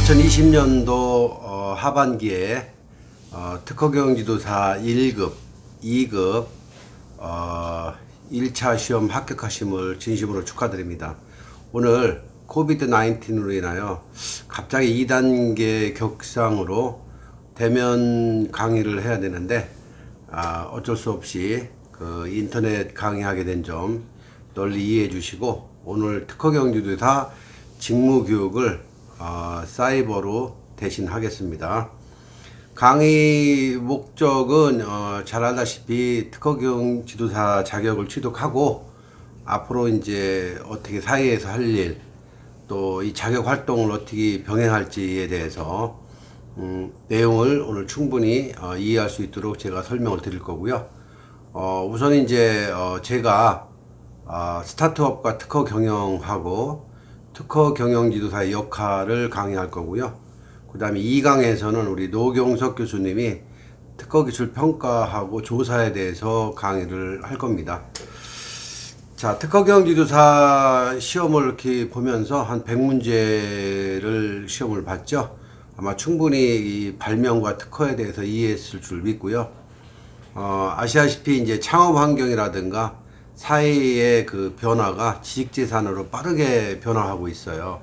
2020년도 하반기에 특허경영지도사 1급, 2급 1차 시험 합격하심을 진심으로 축하드립니다. 오늘 코비드 19으로 인하여 갑자기 2단계 격상으로 대면 강의를 해야 되는데 어쩔 수 없이 그 인터넷 강의하게 된 점 널리 이해해 주시고, 오늘 특허경영지도사 직무교육을 사이버로 대신 하겠습니다. 강의 목적은 잘 알다시피 특허경 지도사 자격을 취득하고 앞으로 이제 어떻게 사회에서 할 일, 또 이 자격 활동을 어떻게 병행할지에 대해서 내용을 오늘 충분히 이해할 수 있도록 제가 설명을 드릴 거고요. 우선 이제 제가 스타트업과 특허 경영하고 특허 경영 지도사의 역할을 강의할 거고요. 그 다음에 2강에서는 우리 노경석 교수님이 특허 기술 평가하고 조사에 대해서 강의를 할 겁니다. 자, 특허 경영 지도사 시험을 이렇게 보면서 한 100문제를 시험을 봤죠. 아마 충분히 이 발명과 특허에 대해서 이해했을 줄 믿고요. 아시다시피 이제 창업 환경이라든가 사회의 그 변화가 지식재산으로 빠르게 변화하고 있어요.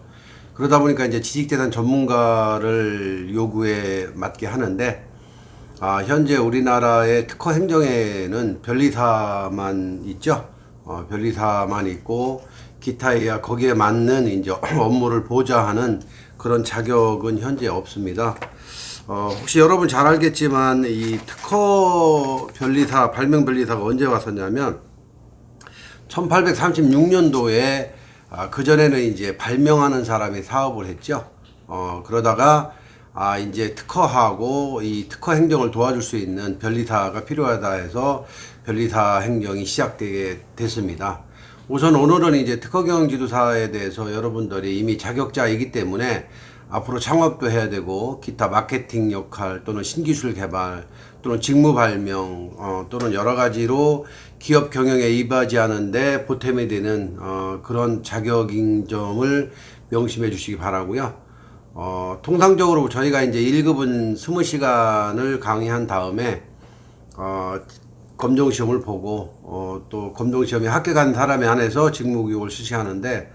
그러다 보니까 이제 지식재산 전문가를 요구에 맞게 하는데, 현재 우리나라의 특허 행정에는 변리사만 있죠. 변리사만 있고, 기타에 거기에 맞는 이제 업무를 보좌하는 그런 자격은 현재 없습니다. 혹시 여러분 잘 알겠지만 이 특허 변리사, 발명 변리사가 언제 왔었냐면 1836년도에 그전에는 이제 발명하는 사람이 사업을 했죠. 그러다가 이제 특허하고 이 특허 행정을 도와줄 수 있는 변리사가 필요하다 해서 변리사 행정이 시작되게 됐습니다. 우선 오늘은 이제 특허 경영 지도사에 대해서 여러분들이 이미 자격자이기 때문에 앞으로 창업도 해야 되고 기타 마케팅 역할 또는 신기술 개발 또는 직무 발명 또는 여러 가지로 기업 경영에 이바지하는데 보탬이 되는 그런 자격인 점을 명심해 주시기 바라고요. 통상적으로 저희가 이제 1급은 20시간을 강의한 다음에 검정시험을 보고 또 검정시험에 합격한 사람에 한해서 직무교육을 실시하는데,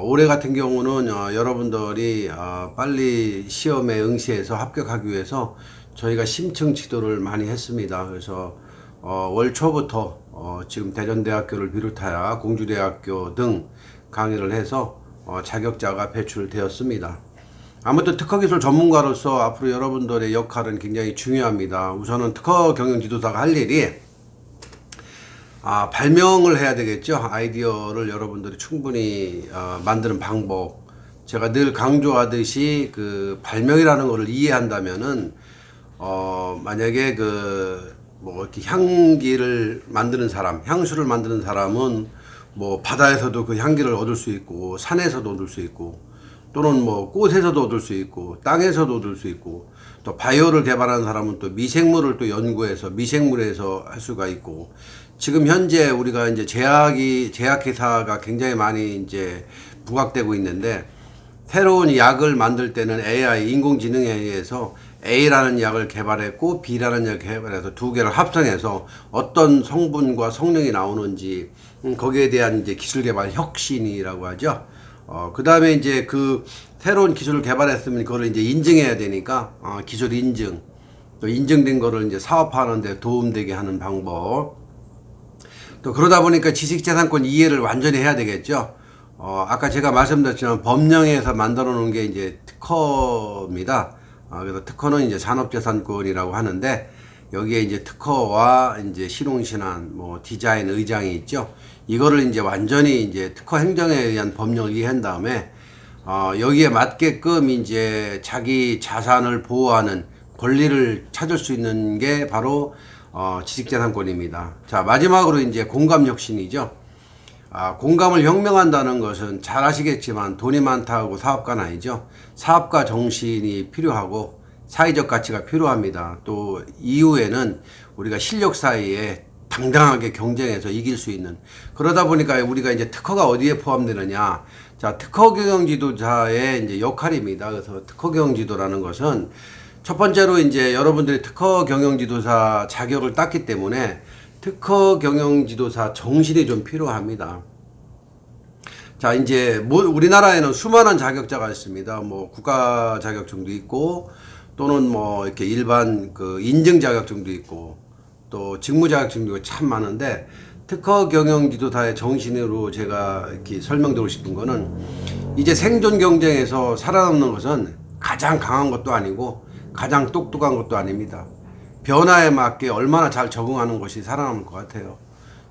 올해 같은 경우는 여러분들이 빨리 시험에 응시해서 합격하기 위해서 저희가 심층 지도를 많이 했습니다. 그래서 월 초부터 지금 대전대학교를 비롯하여 공주대학교 등 강의를 해서 자격자가 배출되었습니다. 아무튼 특허기술 전문가로서 앞으로 여러분들의 역할은 굉장히 중요합니다. 우선은 특허 경영 지도사가 할 일이 발명을 해야 되겠죠. 아이디어를 여러분들이 충분히 만드는 방법. 제가 늘 강조하듯이 그 발명이라는 것을 이해한다면은 만약에 뭐 이렇게 향기를 만드는 사람, 향수를 만드는 사람은 뭐 바다에서도 그 향기를 얻을 수 있고 산에서도 얻을 수 있고 또는 뭐 꽃에서도 얻을 수 있고 땅에서도 얻을 수 있고, 또 바이오를 개발하는 사람은 또 미생물을 또 연구해서 미생물에서 할 수가 있고, 지금 현재 우리가 이제 제약회사가 굉장히 많이 이제 부각되고 있는데, 새로운 약을 만들 때는 AI, 인공지능에 의해서 A라는 약을 개발했고 B라는 약을 개발해서 두 개를 합성해서 어떤 성분과 성능이 나오는지 거기에 대한 이제 기술 개발 혁신이라고 하죠. 그 다음에 이제 그 새로운 기술을 개발했으면 그거를 이제 인증해야 되니까 기술 인증, 또 인증된 거를 이제 사업화하는 데 도움되게 하는 방법, 또 그러다 보니까 지식재산권 이해를 완전히 해야 되겠죠. 아까 제가 말씀드렸지만 법령에서 만들어 놓은 게 이제 특허입니다. 그래서 특허는 이제 산업재산권이라고 하는데, 여기에 이제 특허와 이제 실용신안, 뭐 디자인, 의장이 있죠. 이거를 이제 완전히 이제 특허 행정에 의한 법령을 이해한 다음에 여기에 맞게끔 이제 자기 자산을 보호하는 권리를 찾을 수 있는 게 바로 지식재산권입니다. 자, 마지막으로 이제 공감혁신이죠. 공감을 혁명한다는 것은 잘 아시겠지만 돈이 많다고 사업가는 아니죠. 사업가 정신이 필요하고 사회적 가치가 필요합니다. 또 이후에는 우리가 실력 사이에 당당하게 경쟁해서 이길 수 있는, 그러다 보니까 우리가 이제 특허가 어디에 포함되느냐. 자, 특허 경영 지도자의 이제 역할입니다. 그래서 특허 경영 지도라는 것은 첫 번째로 이제 여러분들이 특허 경영 지도사 자격을 땄기 때문에 특허 경영 지도사 정신이 좀 필요합니다. 자, 이제 우리나라에는 수많은 자격자가 있습니다. 뭐 국가 자격증도 있고, 또는 뭐 이렇게 일반 그 인증 자격증도 있고, 또 직무 자격증도 참 많은데, 특허 경영 지도사의 정신으로 제가 이렇게 설명드리고 싶은 거는, 이제 생존 경쟁에서 살아남는 것은 가장 강한 것도 아니고 가장 똑똑한 것도 아닙니다. 변화에 맞게 얼마나 잘 적응하는 것이 살아남을 것 같아요.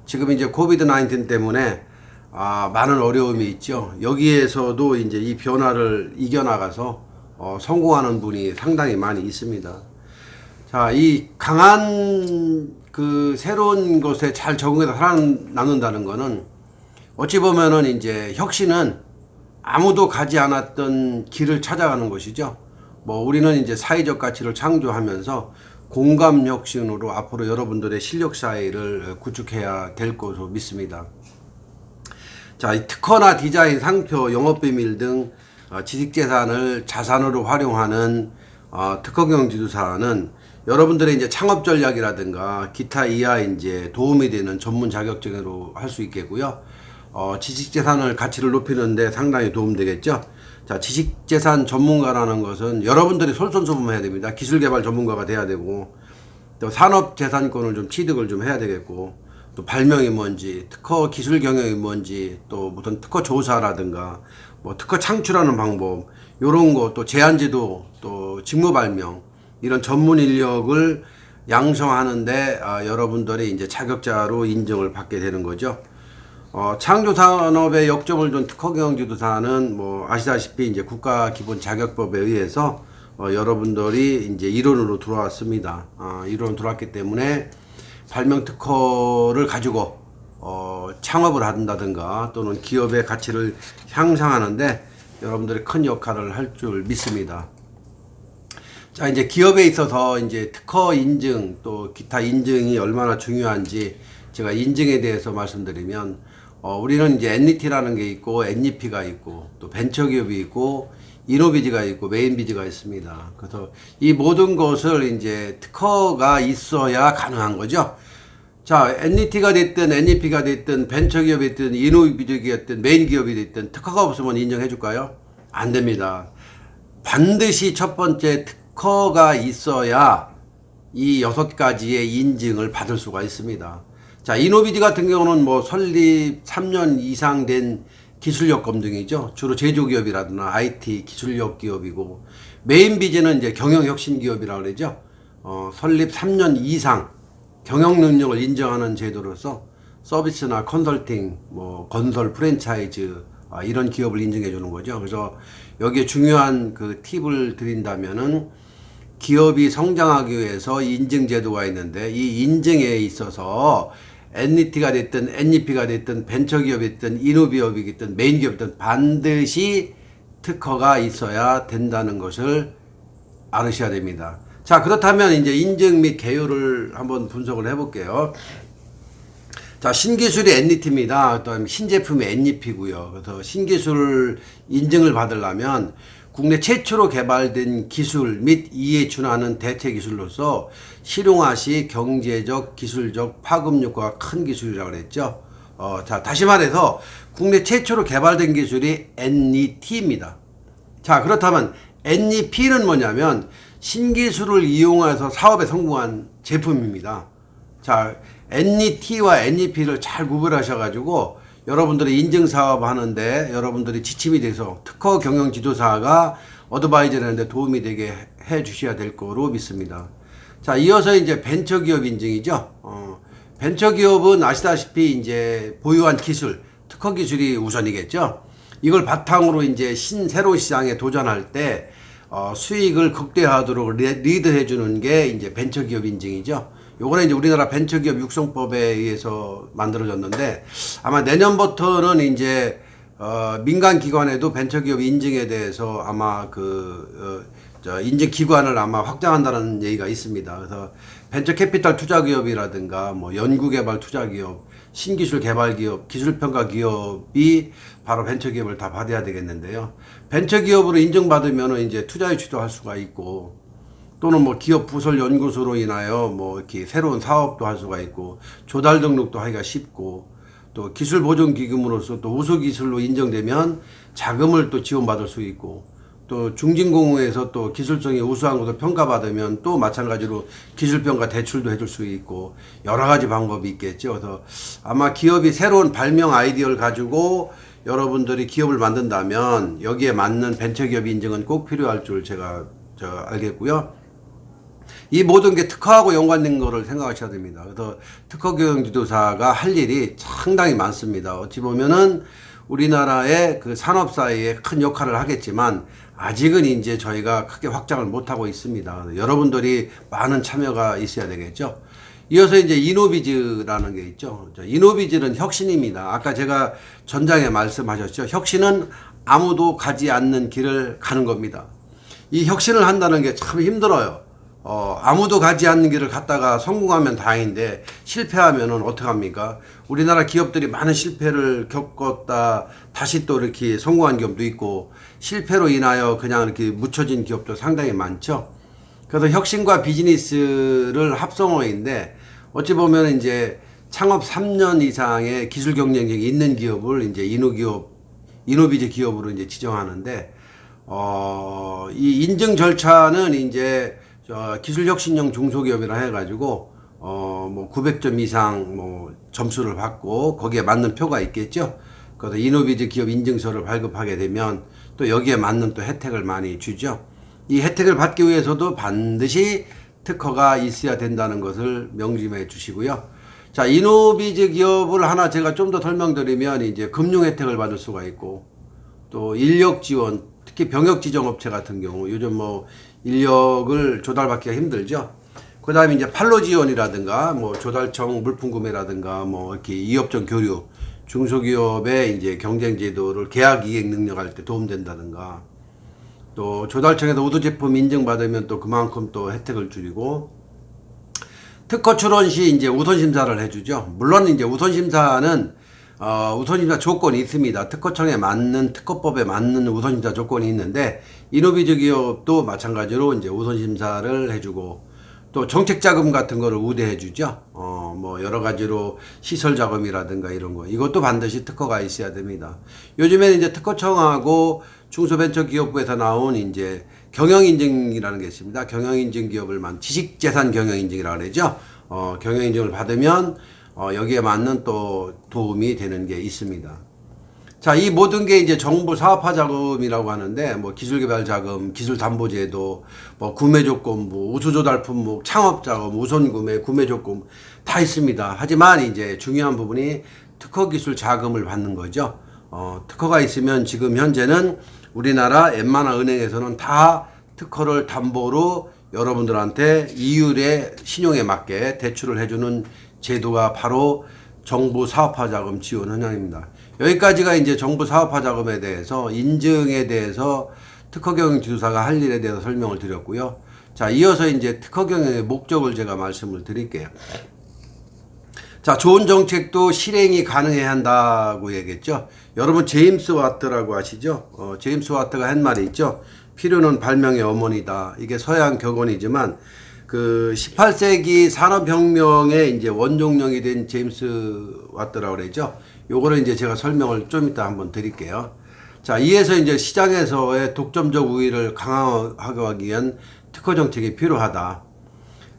지금 이제 코비드 19 때문에 많은 어려움이 있죠. 여기에서도 이제 이 변화를 이겨나가서 성공하는 분이 상당히 많이 있습니다. 자, 이 강한 그 새로운 것에 잘 적응해서 살아남는다는 거는, 어찌 보면은 이제 혁신은 아무도 가지 않았던 길을 찾아가는 것이죠. 뭐 우리는 이제 사회적 가치를 창조하면서 공감 혁신으로 앞으로 여러분들의 실력 사회를 구축해야 될 것으로 믿습니다. 자, 이 특허나 디자인, 상표, 영업비밀 등 지식재산을 자산으로 활용하는 특허 경영 지도사는 여러분들의 이제 창업 전략이라든가 기타 이하 이제 도움이 되는 전문 자격증으로 할 수 있겠고요. 지식재산을 가치를 높이는데 상당히 도움되겠죠. 자, 지식재산 전문가라는 것은 여러분들이 솔선수범해야 됩니다. 기술개발 전문가가 돼야 되고, 또 산업재산권을 좀 취득을 좀 해야 되겠고, 또 발명이 뭔지, 특허 기술 경영이 뭔지, 또 무슨 특허 조사라든가, 뭐 특허 창출하는 방법, 요런 거, 또 제안지도, 또 직무 발명, 이런 전문 인력을 양성하는데 여러분들이 이제 자격자로 인정을 받게 되는 거죠. 창조산업의 역점을 둔 특허 경영 지도사는 뭐 아시다시피 이제 국가기본자격법에 의해서 여러분들이 이제 일원으로 들어왔습니다. 일원으로 들어왔기 때문에 발명 특허를 가지고 창업을 한다든가 또는 기업의 가치를 향상하는데 여러분들이 큰 역할을 할 줄 믿습니다. 자, 이제 기업에 있어서 이제 특허 인증 또 기타 인증이 얼마나 중요한지 제가 인증에 대해서 말씀드리면, 우리는 이제 NET라는 게 있고 NEP가 있고 또 벤처기업이 있고 이노비즈가 있고 메인비즈가 있습니다. 그래서 이 모든 것을 이제 특허가 있어야 가능한 거죠. 자, NET가 됐든 NEP가 됐든 벤처기업이 됐든 이노비즈가 됐든 메인기업이 됐든 특허가 없으면 인정해 줄까요? 안 됩니다. 반드시 첫 번째 특허가 있어야 이 6가지의 인증을 받을 수가 있습니다. 자, 이노비즈 같은 경우는 뭐 설립 3년 이상 된 기술력 검증이죠. 주로 제조기업이라든가 IT 기술력 기업이고, 메인비즈는 이제 경영혁신기업이라고 그러죠. 설립 3년 이상 경영 능력을 인정하는 제도로서 서비스나 컨설팅, 뭐 건설 프랜차이즈 이런 기업을 인정해 주는 거죠. 그래서 여기에 중요한 그 팁을 드린다면은, 기업이 성장하기 위해서 인증 제도가 있는데 이 인증에 있어서 NET가 됐든 NEP가 됐든 벤처기업이 됐든 이노비업이 됐든 메인기업이 됐든 반드시 특허가 있어야 된다는 것을 알으셔야 됩니다. 자, 그렇다면 이제 인증 및 개요를 한번 분석을 해볼게요. 자, 신기술이 NET입니다. 그다음에 신제품이 NEP고요. 그래서 신기술 인증을 받으려면 국내 최초로 개발된 기술 및 이에 준하는 대체 기술로서 실용화 시 경제적, 기술적 파급 효과가 큰 기술이라고 그랬죠. 자, 다시 말해서 국내 최초로 개발된 기술이 NET입니다. 자, 그렇다면 NEP는 뭐냐면 신기술을 이용해서 사업에 성공한 제품입니다. 자, NET와 NEP를 잘 구별하셔가지고 여러분들이 인증사업 하는데 여러분들이 지침이 돼서 특허 경영 지도사가 어드바이저를 하는데 도움이 되게 해 주셔야 될 거로 믿습니다. 자, 이어서 이제 벤처기업 인증이죠. 벤처기업은 아시다시피 이제 보유한 기술, 특허 기술이 우선이겠죠. 이걸 바탕으로 이제 새로운 시장에 도전할 때 수익을 극대화하도록 리드해 주는 게 이제 벤처기업 인증이죠. 요거는 이제 우리나라 벤처기업 육성법에 의해서 만들어졌는데, 아마 내년부터는 이제 민간 기관에도 벤처기업 인증에 대해서 아마 인증 기관을 아마 확장한다는 얘기가 있습니다. 그래서 벤처 캐피탈 투자 기업이라든가 뭐 연구개발 투자 기업, 신기술 개발 기업, 기술평가 기업이 바로 벤처 기업을 다 받아야 되겠는데요. 벤처 기업으로 인정받으면 이제 투자 유치도 할 수가 있고, 또는 뭐 기업 부설 연구소로 인하여 뭐 이렇게 새로운 사업도 할 수가 있고, 조달 등록도 하기가 쉽고, 또 기술 보존 기금으로서 또 우수 기술로 인정되면 자금을 또 지원받을 수 있고, 또 중진공무에서 또 기술성이 우수한 것을 평가받으면 또 마찬가지로 기술평가 대출도 해줄 수 있고, 여러 가지 방법이 있겠죠. 그래서 아마 기업이 새로운 발명 아이디어를 가지고 여러분들이 기업을 만든다면 여기에 맞는 벤처기업 인증은 꼭 필요할 줄 제가 알겠고요. 이 모든 게 특허하고 연관된 거를 생각하셔야 됩니다. 그래서 특허경영지도사가 할 일이 상당히 많습니다. 어찌 보면은 우리나라의 그 산업사회에 큰 역할을 하겠지만 아직은 이제 저희가 크게 확장을 못하고 있습니다. 여러분들이 많은 참여가 있어야 되겠죠. 이어서 이제 이노비즈라는 게 있죠. 이노비즈는 혁신입니다. 아까 제가 전장에 말씀하셨죠. 혁신은 아무도 가지 않는 길을 가는 겁니다. 이 혁신을 한다는 게 참 힘들어요. 아무도 가지 않는 길을 갔다가 성공하면 다행인데 실패하면은 어떡합니까? 우리나라 기업들이 많은 실패를 겪었다 다시 또 이렇게 성공한 기업도 있고, 실패로 인하여 그냥 이렇게 묻혀진 기업도 상당히 많죠. 그래서 혁신과 비즈니스를 합성어인데, 어찌 보면 이제 창업 3년 이상의 기술 경쟁력이 있는 기업을 이제 이노비즈 기업으로 이제 지정하는데, 이 인증 절차는 이제 기술혁신형 중소기업이라 해가지고 뭐 900점 이상 뭐 점수를 받고 거기에 맞는 표가 있겠죠. 그래서 이노비즈 기업 인증서를 발급하게 되면 또 여기에 맞는 또 혜택을 많이 주죠. 이 혜택을 받기 위해서도 반드시 특허가 있어야 된다는 것을 명심해 주시고요. 자, 이노비즈 기업을 하나 제가 좀 더 설명드리면 이제 금융 혜택을 받을 수가 있고, 또 인력 지원, 특히 병역 지정업체 같은 경우 요즘 뭐 인력을 조달받기가 힘들죠. 그 다음에 이제 판로 지원이라든가 뭐 조달청 물품 구매라든가 뭐 이렇게 이업종 교류, 중소기업의 이제 경쟁 제도를 계약 이행 능력할 때 도움된다든가, 또 조달청에서 우수 제품 인증받으면 또 그만큼 또 혜택을 줄이고, 특허 출원 시 이제 우선 심사를 해주죠. 물론 이제 우선 심사는 우선심사 조건이 있습니다. 특허청에 맞는, 특허법에 맞는 우선심사 조건이 있는데, 이노비즈 기업도 마찬가지로 이제 우선심사를 해주고, 또 정책자금 같은 거를 우대해주죠. 뭐 여러 가지로 시설자금이라든가 이런 거. 이것도 반드시 특허가 있어야 됩니다. 요즘에는 이제 특허청하고 중소벤처기업부에서 나온 이제 경영인증이라는 게 있습니다. 경영인증 기업을 지식재산 경영인증이라고 그러죠. 경영인증을 받으면 여기에 맞는 또 도움이 되는 게 있습니다. 자, 이 모든 게 이제 정부 사업화 자금이라고 하는데, 뭐 기술개발 자금, 기술담보제도, 뭐 구매조건부, 우수조달품목, 창업자금, 우선구매, 구매조건 다 있습니다. 하지만 이제 중요한 부분이 특허기술 자금을 받는 거죠. 특허가 있으면 지금 현재는 우리나라 웬만한 은행에서는 다 특허를 담보로 여러분들한테 이율의 신용에 맞게 대출을 해주는 제도가 바로 정부 사업화 자금 지원 현황입니다. 여기까지가 이제 정부 사업화 자금에 대해서, 인증에 대해서 특허경영지도사가 할 일에 대해서 설명을 드렸고요. 자, 이어서 이제 특허경영의 목적을 제가 말씀을 드릴게요. 자, 좋은 정책도 실행이 가능해야 한다고 얘기했죠. 여러분 제임스 와트라고 아시죠? 제임스 와트가 한 말이 있죠. 필요는 발명의 어머니다. 이게 서양 격언이지만 그 18세기 산업혁명의 이제 원종령이 된 제임스 와트라고 그러죠. 요거를 이제 제가 설명을 좀 이따 한번 드릴게요. 자, 이에서 이제 시장에서의 독점적 우위를 강화하기 위한 특허 정책이 필요하다.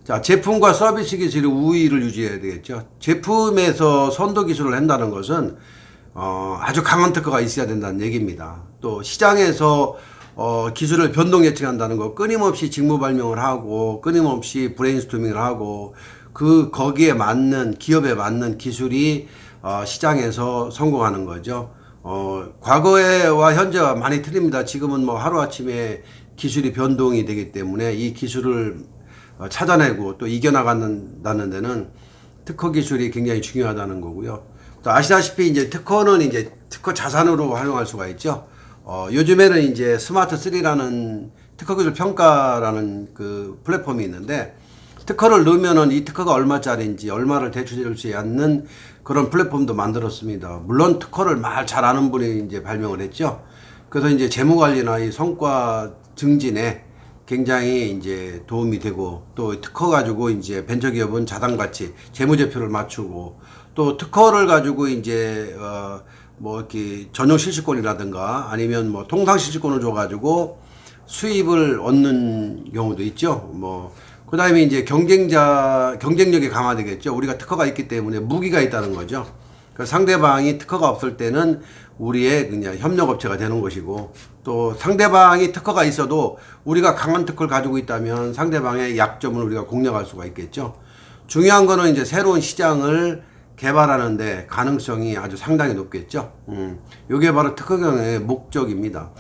자, 제품과 서비스 기술의 우위를 유지해야 되겠죠. 제품에서 선도 기술을 한다는 것은 아주 강한 특허가 있어야 된다는 얘기입니다. 또 시장에서 기술을 변동 예측한다는 거, 끊임없이 직무 발명을 하고 끊임없이 브레인스토밍을 하고 거기에 맞는, 기업에 맞는 기술이 시장에서 성공하는 거죠. 과거와 현재와 많이 틀립니다. 지금은 뭐 하루아침에 기술이 변동이 되기 때문에 이 기술을 찾아내고 또 이겨나간다는 데는 특허 기술이 굉장히 중요하다는 거고요. 또 아시다시피 이제 특허는 이제 특허 자산으로 활용할 수가 있죠. 요즘에는 이제 스마트 3라는 특허 기술 평가라는 그 플랫폼이 있는데, 특허를 넣으면은 이 특허가 얼마짜리인지 얼마를 대출해줄 수 있는 그런 플랫폼도 만들었습니다. 물론 특허를 말 잘 아는 분이 이제 발명을 했죠. 그래서 이제 재무 관리나 이 성과 증진에 굉장히 이제 도움이 되고, 또 특허 가지고 이제 벤처기업은 자산가치, 재무제표를 맞추고, 또 특허를 가지고 이제 뭐 이렇게 전용 실시권이라든가 아니면 뭐 통상 실시권을 줘가지고 수입을 얻는 경우도 있죠. 뭐 그다음에 이제 경쟁력이 강화되겠죠. 우리가 특허가 있기 때문에 무기가 있다는 거죠. 그러니까 상대방이 특허가 없을 때는 우리의 그냥 협력업체가 되는 것이고, 또 상대방이 특허가 있어도 우리가 강한 특허를 가지고 있다면 상대방의 약점을 우리가 공략할 수가 있겠죠. 중요한 거는 이제 새로운 시장을 개발하는데 가능성이 아주 상당히 높겠죠. 요게 바로 특허 경영의 목적입니다.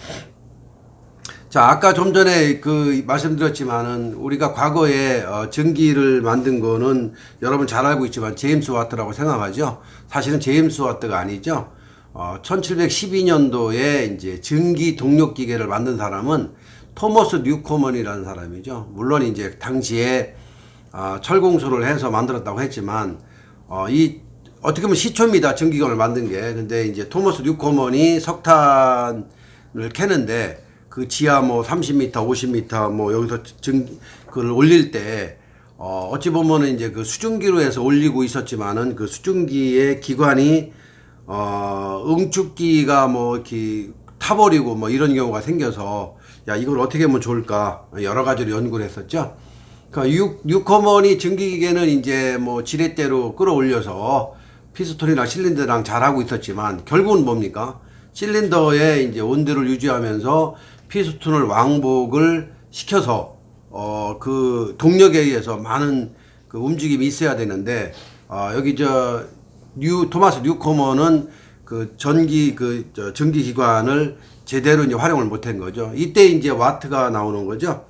자, 아까 좀 전에 말씀드렸지만은 우리가 과거에 전기를 만든 거는 여러분 잘 알고 있지만 제임스 와트라고 생각하죠. 사실은 제임스 와트가 아니죠. 1712년도에 이제 전기 동력 기계를 만든 사람은 토머스 뉴코먼이라는 사람이죠. 물론 이제 당시에 철공소를 해서 만들었다고 했지만 어떻게 보면 시초입니다. 전기관을 만든 게. 근데 이제 토머스 뉴코먼이 석탄을 캐는데 그 지하 뭐 30m, 50m 뭐 여기서 그걸 올릴 때 어찌 보면은 이제 그 수증기로 해서 올리고 있었지만은 그 수증기의 기관이 응축기가 뭐 이렇게 타버리고 뭐 이런 경우가 생겨서, 야, 이걸 어떻게 하면 좋을까 여러 가지로 연구를 했었죠. 그러니까 뉴커먼이 전기기계는 이제 뭐 지렛대로 끌어올려서 피스톤이랑 실린더랑 잘하고 있었지만 결국은 뭡니까? 실린더에 이제 온도를 유지하면서 피스톤을 왕복을 시켜서 그 동력에 의해서 많은 그 움직임이 있어야 되는데, 여기 토마스 뉴코먼은 그 전기 기관을 제대로 이제 활용을 못한 거죠. 이때 이제 와트가 나오는 거죠.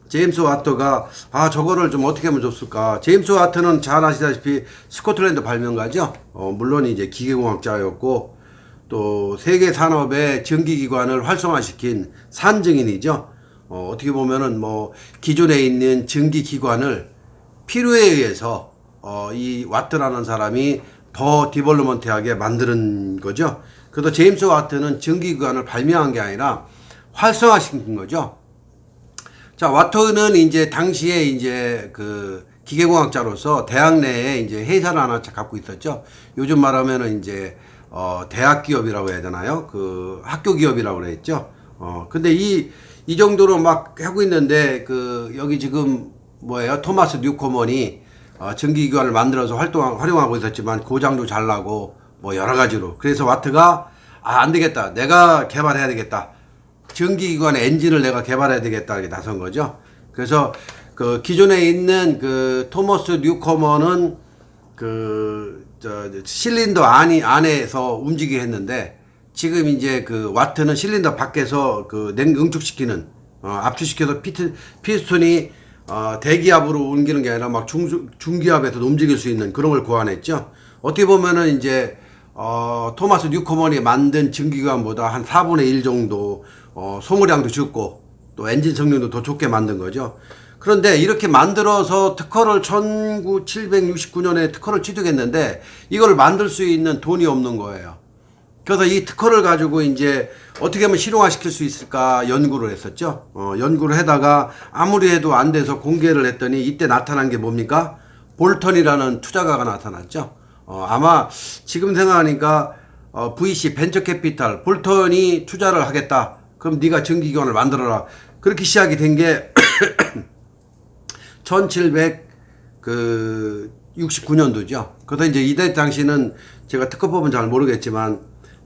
제임스 와트가 저거를 좀 어떻게 하면 좋을까. 제임스 와트는 잘 아시다시피 스코틀랜드 발명가죠. 물론 이제 기계공학자였고 또 세계 산업의 전기기관을 활성화시킨 산증인이죠. 어떻게 보면은 뭐 기존에 있는 전기기관을 필요에 의해서 이 와트라는 사람이 더 디벨롭먼트하게 만드는 거죠. 그래서 제임스 와트는 전기기관을 발명한 게 아니라 활성화시킨 거죠. 자, 와트는 이제 당시에 이제 그 기계공학자로서 대학 내에 이제 회사를 하나 갖고 있었죠. 요즘 말하면은 이제 대학 기업이라고 해야 되나요? 그 학교 기업이라고 그랬죠. 근데 이 정도로 막 하고 있는데 여기 지금 뭐예요? 토마스 뉴코먼이 전기기관을 만들어서 활용하고 있었지만 고장도 잘 나고 뭐 여러 가지로. 그래서 와트가 안 되겠다. 내가 개발해야 되겠다. 전기기관의 엔진을 내가 개발해야 되겠다. 이렇게 나선 거죠. 그래서 그 기존에 있는 그 토머스 뉴코먼은 실린더 안에서 움직이게 했는데, 지금 이제 그 와트는 실린더 밖에서 응축시키는, 압축시켜서 피스톤이 대기압으로 옮기는 게 아니라 막 중기압에서도 움직일 수 있는 그런 걸 고안했죠. 어떻게 보면은 이제 토마스 뉴코먼이 만든 전기기관보다 한 4분의 1 정도 소모량도 적고 또 엔진 성능도 더 좋게 만든 거죠. 그런데 이렇게 만들어서 특허를 1769년에 특허를 취득했는데 이걸 만들 수 있는 돈이 없는 거예요. 그래서 이 특허를 가지고 이제 어떻게 하면 실용화시킬 수 있을까 연구를 했었죠. 연구를 하다가 아무리 해도 안 돼서 공개를 했더니 이때 나타난 게 뭡니까? 볼턴이라는 투자가가 나타났죠. 아마 지금 생각하니까 VC 벤처 캐피탈 볼턴이 투자를 하겠다. 그럼 네가 전기기관을 만들어라. 그렇게 시작이 된 게 1769년도죠. 그래서 이제 이때 당시는 제가 특허법은 잘 모르겠지만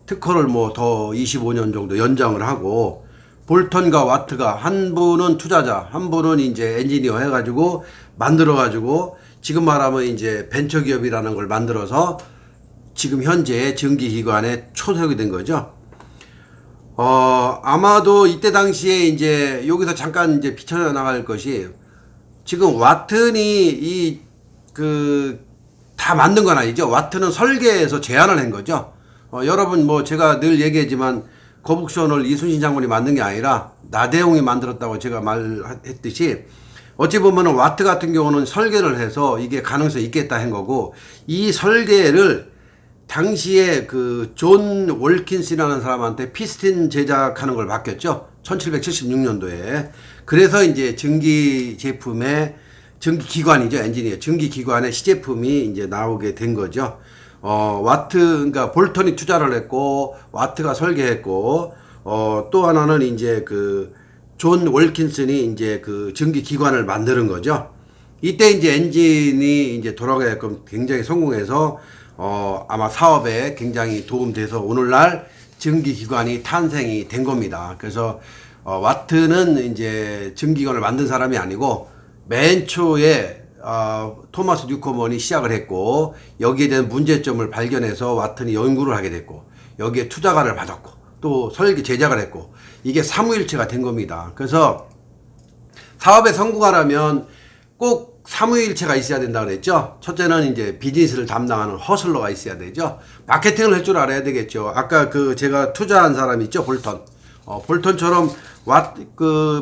특허를 뭐 더 25년 정도 연장을 하고, 볼턴과 와트가 한 분은 투자자, 한 분은 이제 엔지니어 해가지고 만들어가지고 지금 말하면 이제 벤처기업이라는 걸 만들어서 지금 현재 전기기관에 초석이 된 거죠. 아마도 이때 당시에 이제 여기서 잠깐 이제 비춰 나갈 것이, 지금 와튼이 다 만든 건 아니죠. 와튼은 설계해서 제안을 한 거죠. 여러분 뭐 제가 늘 얘기하지만 거북선을 이순신 장군이 만든 게 아니라 나대용이 만들었다고 제가 말했듯이, 어찌 보면 와트 같은 경우는 설계를 해서 이게 가능성이 있겠다 한 거고, 이 설계를 당시에 그 존 월킨스라는 사람한테 피스틴 제작하는 걸 맡겼죠. 1776년도에. 그래서 이제 전기 제품의 전기 기관이죠. 엔지니어. 전기 기관의 시제품이 이제 나오게 된 거죠. 와트, 그러니까 볼턴이 투자를 했고, 와트가 설계했고, 또 하나는 이제 그 존 월킨슨이 이제 그 전기 기관을 만드는 거죠. 이때 이제 엔진이 이제 돌아가게끔 굉장히 성공해서 아마 사업에 굉장히 도움돼서 오늘날 전기기관이 탄생이 된 겁니다. 그래서 와트는 이제 전기기관을 만든 사람이 아니고 맨 초에 토마스 뉴코먼이 시작을 했고, 여기에 대한 문제점을 발견해서 와트는 연구를 하게 됐고, 여기에 투자가를 받았고, 또 설계 제작을 했고, 이게 삼위일체가 된 겁니다. 그래서 사업에 성공하려면 꼭 삼위일체가 있어야 된다 그랬죠. 첫째는 이제 비즈니스를 담당하는 허슬러가 있어야 되죠. 마케팅을 할 줄 알아야 되겠죠. 아까 그 제가 투자한 사람 있죠, 볼턴. 볼턴처럼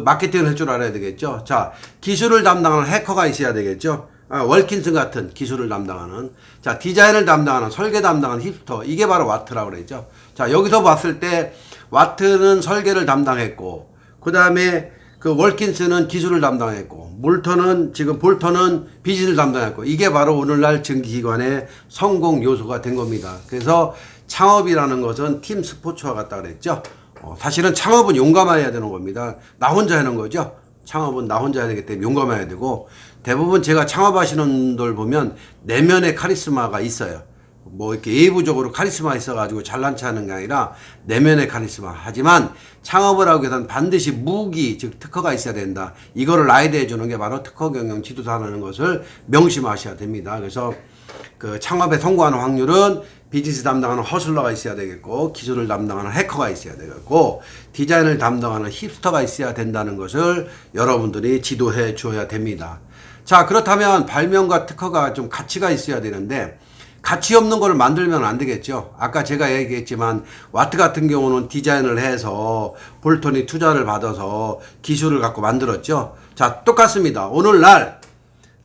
마케팅을 할 줄 알아야 되겠죠. 자, 기술을 담당하는 해커가 있어야 되겠죠. 월킨슨 같은 기술을 담당하는, 자, 디자인을 담당하는, 설계 담당하는 힙스터, 이게 바로 와트라고 그랬죠. 자, 여기서 봤을 때 와트는 설계를 담당했고, 그 다음에 그 월킨스는 기술을 담당했고, 볼턴은 비즈니스를 담당했고, 이게 바로 오늘날 전기기관의 성공 요소가 된 겁니다. 그래서 창업이라는 것은 팀 스포츠와 같다 그랬죠. 사실은 창업은 용감해야 되는 겁니다. 나 혼자 하는 거죠. 창업은 나 혼자 해야 되기 때문에 용감해야 되고, 대부분 제가 창업하시는 분들 보면 내면의 카리스마가 있어요. 뭐 이렇게 예부적으로 카리스마 있어가지고 잘난 체 하는 게 아니라 내면의 카리스마. 하지만 창업을 하기 위해서는 반드시 무기, 즉 특허가 있어야 된다. 이거를 라이드해 주는 게 바로 특허 경영 지도사라는 것을 명심하셔야 됩니다. 그래서 그 창업에 성공하는 확률은 비즈니스 담당하는 허슬러가 있어야 되겠고, 기술을 담당하는 해커가 있어야 되겠고, 디자인을 담당하는 힙스터가 있어야 된다는 것을 여러분들이 지도해 줘야 됩니다. 자, 그렇다면 발명과 특허가 좀 가치가 있어야 되는데, 가치 없는 걸 만들면 안 되겠죠. 아까 제가 얘기했지만 와트 같은 경우는 디자인을 해서 볼턴이 투자를 받아서 기술을 갖고 만들었죠. 자, 똑같습니다. 오늘날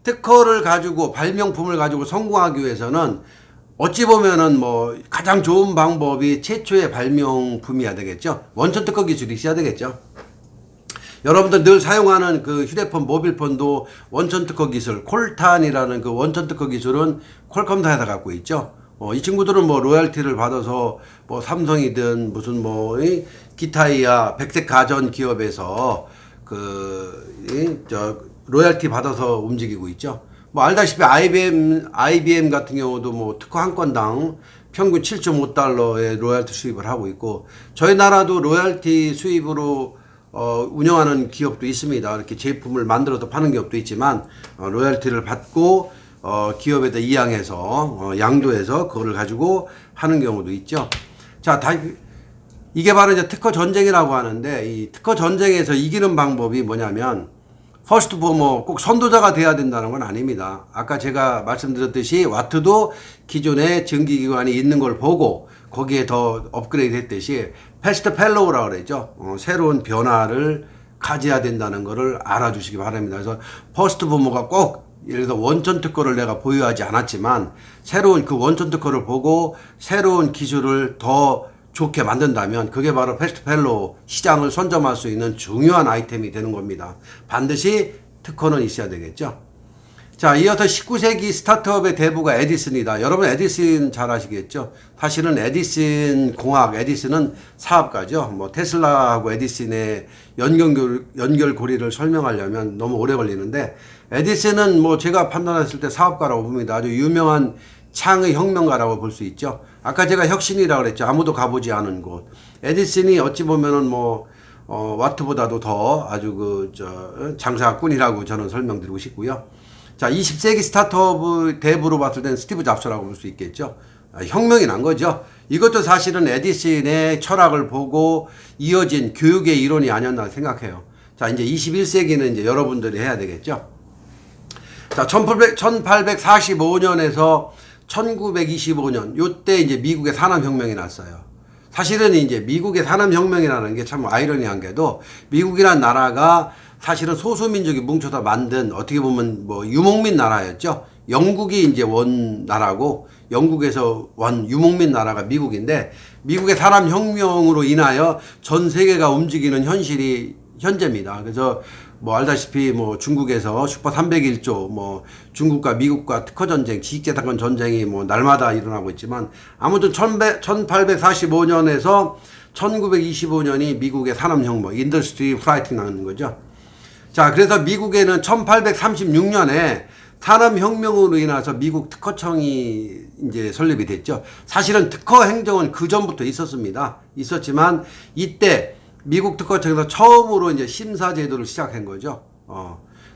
특허를 가지고 발명품을 가지고 성공하기 위해서는 어찌 보면은 뭐 가장 좋은 방법이 최초의 발명품이어야 되겠죠. 원천 특허 기술이 있어야 되겠죠. 여러분들 늘 사용하는 그 휴대폰, 모빌폰도 원천 특허 기술, 콜탄이라는 그 원천 특허 기술은 퀄컴사에서 갖고 있죠. 이 친구들은 뭐 로열티를 받아서 뭐 삼성이든 무슨 뭐 기타이야 백색 가전 기업에서 로열티 받아서 움직이고 있죠. 뭐 알다시피 IBM 같은 경우도 뭐 특허 한 건당 평균 7.5달러의 로열티 수입을 하고 있고, 저희 나라도 로열티 수입으로 운영하는 기업도 있습니다. 이렇게 제품을 만들어서 파는 기업도 있지만, 로열티를 받고, 기업에다 이양해서, 양도해서 그거를 가지고 하는 경우도 있죠. 자, 이게 바로 이제 특허 전쟁이라고 하는데, 이 특허 전쟁에서 이기는 방법이 뭐냐면, 퍼스트 포머 꼭 선도자가 돼야 된다는 건 아닙니다. 아까 제가 말씀드렸듯이 와트도 기존에 전기기관이 있는 걸 보고 거기에 더 업그레이드 했듯이 패스트 펠로우라고 그랬죠. 새로운 변화를 가져야 된다는 것을 알아주시기 바랍니다. 그래서 퍼스트 포머가 꼭 예를 들어 원천 특허를 내가 보유하지 않았지만 새로운 그 원천 특허를 보고 새로운 기술을 더 좋게 만든다면 그게 바로 패스트 펠로우, 시장을 선점할 수 있는 중요한 아이템이 되는 겁니다. 반드시 특허는 있어야 되겠죠. 자, 이어서 19세기 스타트업의 대부가 에디슨이다. 여러분 에디슨 잘 아시겠죠? 사실은 에디슨은 사업가죠. 뭐 테슬라하고 에디슨의 연결고리를 설명하려면 너무 오래 걸리는데, 에디슨은 뭐 제가 판단했을 때 사업가라고 봅니다. 아주 유명한 창의 혁명가라고 볼 수 있죠. 아까 제가 혁신이라고 그랬죠. 아무도 가보지 않은 곳. 에디슨이 어찌 보면은 뭐 와트보다도 더 아주 장사꾼이라고 저는 설명드리고 싶고요. 자, 20세기 스타트업 대부로 봤을 때는 스티브 잡스라고 볼 수 있겠죠. 혁명이 난 거죠. 이것도 사실은 에디슨의 철학을 보고 이어진 교육의 이론이 아니었나 생각해요. 자, 이제 21세기는 이제 여러분들이 해야 되겠죠. 자, 1845년에서 1925년, 요때 이제 미국의 산업혁명이 났어요. 사실은 이제 미국의 산업혁명이라는 게 참 아이러니한 게도 미국이란 나라가 사실은 소수민족이 뭉쳐서 만든 어떻게 보면 뭐 유목민 나라였죠. 영국이 이제 원 나라고 영국에서 원 유목민 나라가 미국인데 미국의 산업혁명으로 인하여 전 세계가 움직이는 현실이 현재입니다. 그래서 뭐 알다시피 뭐 중국에서 슈퍼 301조 뭐 중국과 미국과 특허 전쟁, 지식재산권 전쟁이 뭐 날마다 일어나고 있지만 아무튼 1845년에서 1925년이 미국의 산업혁명, 인더스트리 플라이팅 나는 거죠. 자, 그래서 미국에는 1836년에 산업혁명으로 인해서 미국 특허청이 이제 설립이 됐죠. 사실은 특허 행정은 그 전부터 있었습니다. 있었지만 이때 미국 특허청에서 처음으로 이제 심사 제도를 시작한 거죠.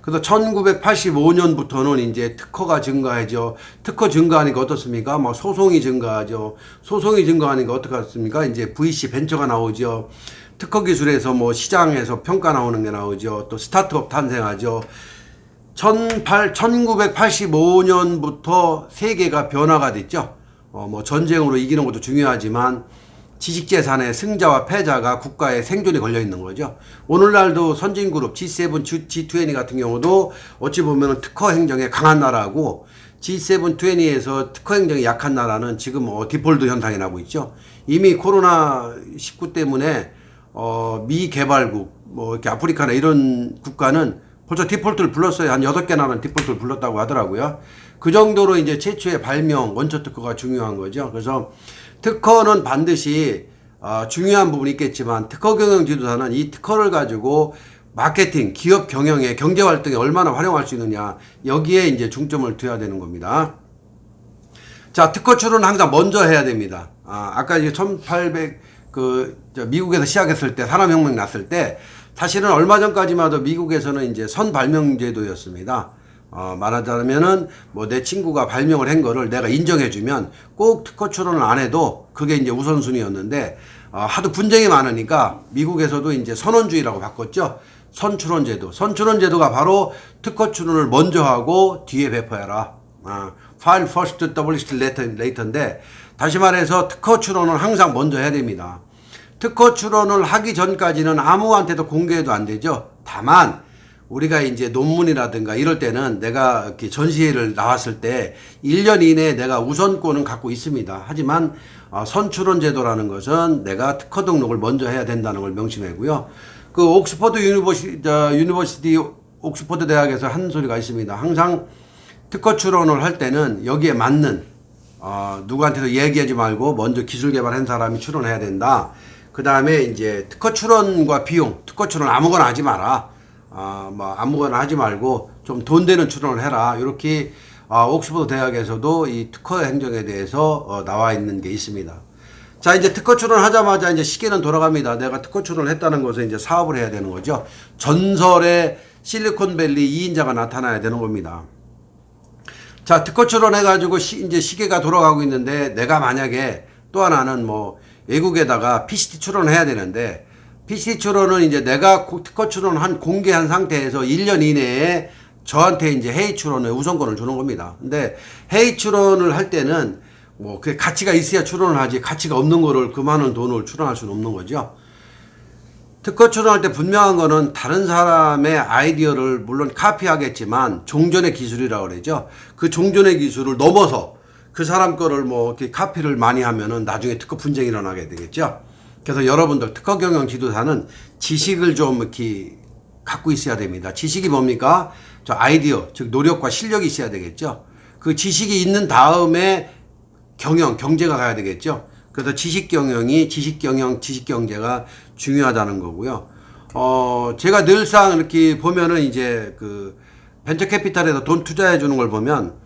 그래서 1985년부터는 이제 특허가 증가하죠. 특허 증가하니까 어떻습니까? 뭐 소송이 증가하죠. 소송이 증가하니까 어떻습니까? 이제 VC 벤처가 나오죠. 특허 기술에서 뭐 시장에서 평가 나오는 게 나오죠. 또 스타트업 탄생하죠. 1985년부터 세계가 변화가 됐죠. 뭐 전쟁으로 이기는 것도 중요하지만 지식재산의 승자와 패자가 국가의 생존이 걸려 있는 거죠. 오늘날도 선진그룹 G7, G20 같은 경우도 어찌 보면 특허 행정에 강한 나라고 G7, 20에서 특허 행정이 약한 나라는 지금 디폴트 현상이 나고 있죠. 이미 코로나19 때문에 미개발국, 뭐 이렇게 아프리카나 이런 국가는 벌써 디폴트를 불렀어요. 한 6개 나라는 디폴트를 불렀다고 하더라고요. 그 정도로 이제 최초의 발명, 원초 특허가 중요한 거죠. 그래서 특허는 반드시 중요한 부분이 있겠지만 특허 경영 지도사는 이 특허를 가지고 마케팅, 기업 경영에 경제 활동에 얼마나 활용할 수 있느냐 여기에 이제 중점을 둬야 되는 겁니다. 자, 특허 출원은 항상 먼저 해야 됩니다. 아까 이제 1800 미국에서 시작했을 때 산업혁명 났을 때 사실은 얼마 전까지만 해도 미국에서는 이제 선발명제도였습니다. 말하자면은 뭐 내 친구가 발명을 한 거를 내가 인정해주면 꼭 특허 출원을 안 해도 그게 이제 우선순위였는데 하도 분쟁이 많으니까 미국에서도 이제 선원주의라고 바꿨죠. 선출원제도. 선출원제도가 바로 특허 출원을 먼저 하고 뒤에 배포해라. File first, publish later인데 다시 말해서 특허 출원은 항상 먼저 해야 됩니다. 특허 출원을 하기 전까지는 아무한테도 공개해도 안 되죠. 다만 우리가 이제 논문이라든가 이럴 때는 내가 이렇게 전시회를 나왔을 때 1년 이내에 내가 우선권은 갖고 있습니다. 하지만 선출원 제도라는 것은 내가 특허 등록을 먼저 해야 된다는 걸 명심하고요. 그 옥스퍼드 유니버시티 옥스퍼드 대학에서 한 소리가 있습니다. 항상 특허 출원을 할 때는 여기에 맞는 누구한테도 얘기하지 말고 먼저 기술 개발한 사람이 출원해야 된다. 그 다음에 이제 특허 출원과 비용, 특허 출원 아무거나 하지 마라. 뭐 아무거나 하지 말고 좀 돈 되는 출원을 해라. 이렇게 옥스퍼드 대학에서도 이 특허 행정에 대해서 나와 있는 게 있습니다. 자, 이제 특허 출원 하자마자 이제 시계는 돌아갑니다. 내가 특허 출원을 했다는 것은 이제 사업을 해야 되는 거죠. 전설의 실리콘밸리 2인자가 나타나야 되는 겁니다. 자, 특허 출원해가지고 이제 시계가 돌아가고 있는데 내가 만약에 또 하나는 뭐 외국에다가 PCT 출원을 해야 되는데 PCT 출원은 이제 내가 특허 출원한 공개한 상태에서 1년 이내에 저한테 이제 해외 출원에 우선권을 주는 겁니다. 근데 해외 출원을 할 때는 뭐 그 가치가 있어야 출원을 하지 가치가 없는 거를 그 많은 돈을 출원할 수는 없는 거죠. 특허 출원할 때 분명한 거는 다른 사람의 아이디어를 물론 카피하겠지만 종전의 기술이라고 그러죠. 그 종전의 기술을 넘어서 그 사람 거를 뭐 이렇게 카피를 많이 하면은 나중에 특허 분쟁이 일어나게 되겠죠. 그래서 여러분들 특허 경영 지도사는 지식을 좀 이렇게 갖고 있어야 됩니다. 지식이 뭡니까? 저 아이디어, 즉 노력과 실력이 있어야 되겠죠. 그 지식이 있는 다음에 경제가 가야 되겠죠. 그래서 지식 경영, 지식 경제가 중요하다는 거고요. 제가 늘상 이렇게 보면은 이제 그 벤처 캐피탈에서 돈 투자해 주는 걸 보면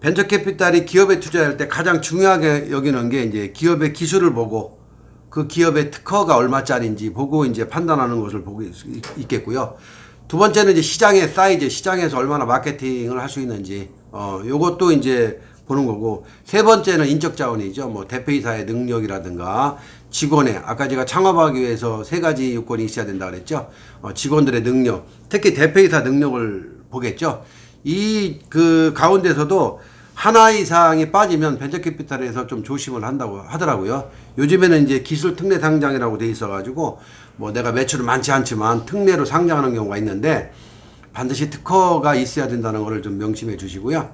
벤처 캐피탈이 기업에 투자할 때 가장 중요하게 여기는 게 이제 기업의 기술을 보고 그 기업의 특허가 얼마짜리인지 보고 이제 판단하는 것을 보고 있겠고요. 두 번째는 이제 시장의 사이즈, 시장에서 얼마나 마케팅을 할 수 있는지, 요것도 이제 보는 거고, 세 번째는 인적 자원이죠. 뭐 대표이사의 능력이라든가 직원의, 아까 제가 창업하기 위해서 3가지 요건이 있어야 된다 그랬죠. 직원들의 능력, 특히 대표이사 능력을 보겠죠. 이 그 가운데서도 하나 이상이 빠지면 벤처캐피탈에서 좀 조심을 한다고 하더라고요. 요즘에는 이제 기술 특례 상장이라고 돼 있어가지고 뭐 내가 매출은 많지 않지만 특례로 상장하는 경우가 있는데 반드시 특허가 있어야 된다는 것을 좀 명심해 주시고요.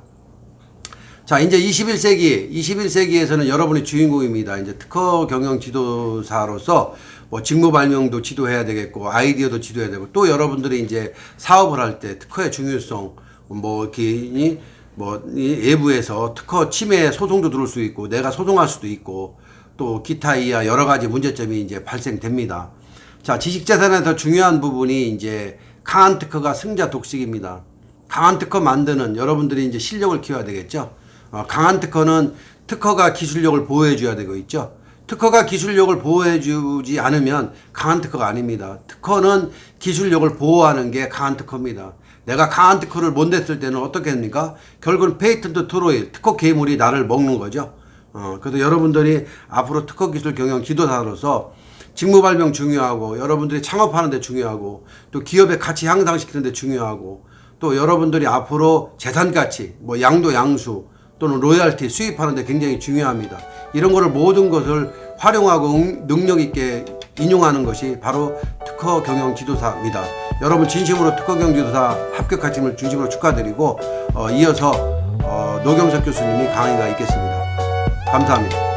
자, 이제 21세기에서는 여러분이 주인공입니다. 이제 특허 경영 지도사로서 뭐 직무 발명도 지도해야 되겠고, 아이디어도 지도해야 되고, 또 여러분들이 이제 사업을 할 때 특허의 중요성, 뭐, 이렇게, 이 외부에서 특허 침해 소송도 들을 수 있고, 내가 소송할 수도 있고, 또 기타 이하 여러 가지 문제점이 이제 발생됩니다. 자, 지식재산에서 중요한 부분이 이제 강한 특허가 승자 독식입니다. 강한 특허 만드는 여러분들이 이제 실력을 키워야 되겠죠. 강한 특허는 특허가 기술력을 보호해줘야 되고 있죠. 특허가 기술력을 보호해주지 않으면 강한 특허가 아닙니다. 특허는 기술력을 보호하는 게 강한 특허입니다. 내가 강한 특허를 못 냈을 때는 어떻게 합니까? 결국은 페이턴트 트로이, 특허 괴물이 나를 먹는 거죠. 그래서 여러분들이 앞으로 특허 기술 경영 지도사로서 직무 발명 중요하고, 여러분들이 창업하는 데 중요하고, 또 기업의 가치 향상시키는 데 중요하고, 또 여러분들이 앞으로 재산 가치, 뭐 양도 양수, 또는 로열티 수입하는 데 굉장히 중요합니다. 이런 거를 모든 것을 활용하고 능력 있게 인용하는 것이 바로 특허 경영 지도사입니다. 여러분 진심으로 특허 경영 지도사 합격하심을 진심으로 축하드리고 이어서 노경석 교수님이 강의가 있겠습니다. 감사합니다.